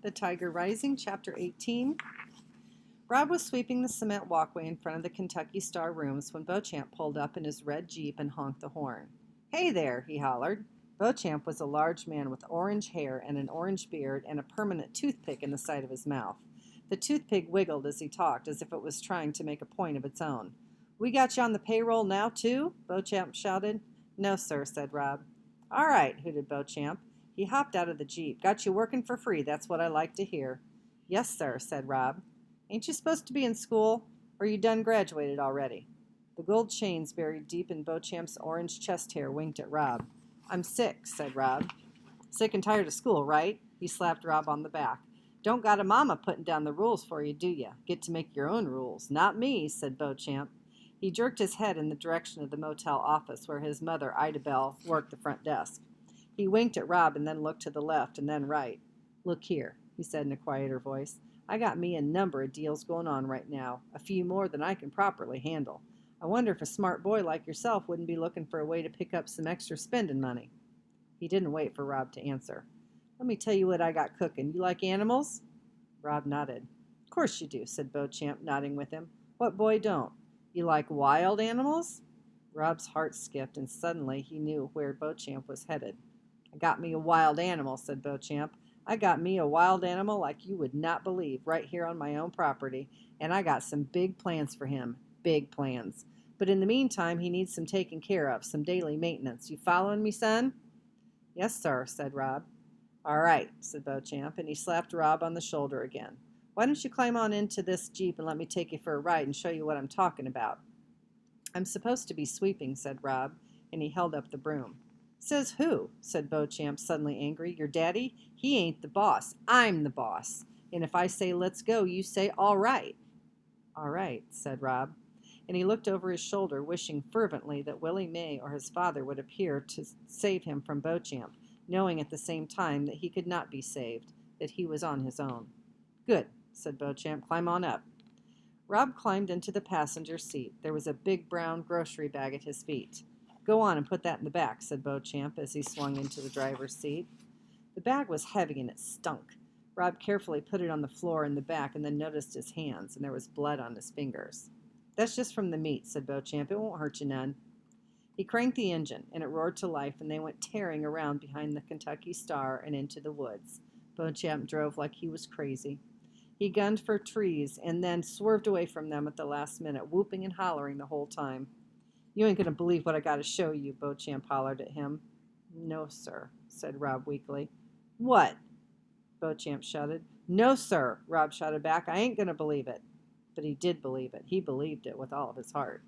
The Tiger Rising, Chapter 18. Rob was sweeping the cement walkway in front of the Kentucky Star rooms when Beauchamp pulled up in his red Jeep and honked the horn. "Hey there," he hollered. Beauchamp was a large man with orange hair and an orange beard and a permanent toothpick in the side of his mouth. The toothpick wiggled as he talked, as if it was trying to make a point of its own. "We got you on the payroll now, too?" Beauchamp shouted. "No, sir," said Rob. "All right," hooted Beauchamp. He hopped out of the Jeep. "Got you working for free, that's what I like to hear." "Yes, sir," said Rob. "Ain't you supposed to be in school, or you done graduated already?" The gold chains buried deep in Beauchamp's orange chest hair winked at Rob. "I'm sick," said Rob. "Sick and tired of school, right?" He slapped Rob on the back. "Don't got a mama putting down the rules for you, do you? Get to make your own rules." "Not me," said Beauchamp. He jerked his head in the direction of the motel office where his mother, Ida Bell, worked the front desk. He winked at Rob and then looked to the left and then right. "Look here," he said in a quieter voice. "I got me a number of deals going on right now, a few more than I can properly handle. I wonder if a smart boy like yourself wouldn't be looking for a way to pick up some extra spending money." He didn't wait for Rob to answer. "Let me tell you what I got cooking. You like animals?" Rob nodded. "Of course you do," said Beauchamp, nodding with him. "What boy don't? You like wild animals?" Rob's heart skipped, and suddenly he knew where Beauchamp was headed. "I got me a wild animal," said Beauchamp. "I got me a wild animal like you would not believe, right here on my own property, and I got some big plans for him. Big plans. But in the meantime, he needs some taking care of, some daily maintenance. You following me, son?" "Yes, sir," said Rob. "All right," said Beauchamp, and he slapped Rob on the shoulder again. "Why don't you climb on into this Jeep and let me take you for a ride and show you what I'm talking about?" "I'm supposed to be sweeping," said Rob, and he held up the broom. "Says who?" said Beauchamp, suddenly angry. "Your daddy? He ain't the boss. I'm the boss. And if I say let's go, you say all right." "All right," said Rob. And he looked over his shoulder, wishing fervently that Willie May or his father would appear to save him from Beauchamp, knowing at the same time that he could not be saved, that he was on his own. "Good," said Beauchamp. "Climb on up." Rob climbed into the passenger seat. There was a big brown grocery bag at his feet. "Go on and put that in the back," said Beauchamp as he swung into the driver's seat. The bag was heavy and it stunk. Rob carefully put it on the floor in the back and then noticed his hands, and there was blood on his fingers. "That's just from the meat," said Beauchamp. "It won't hurt you none." He cranked the engine, and it roared to life, and they went tearing around behind the Kentucky Star and into the woods. Beauchamp drove like he was crazy. He gunned for trees and then swerved away from them at the last minute, whooping and hollering the whole time. "You ain't going to believe what I got to show you," Beauchamp hollered at him. "No, sir," said Rob weakly. "What?" Beauchamp shouted. "No, sir," Rob shouted back. "I ain't going to believe it." But he did believe it. He believed it with all of his heart.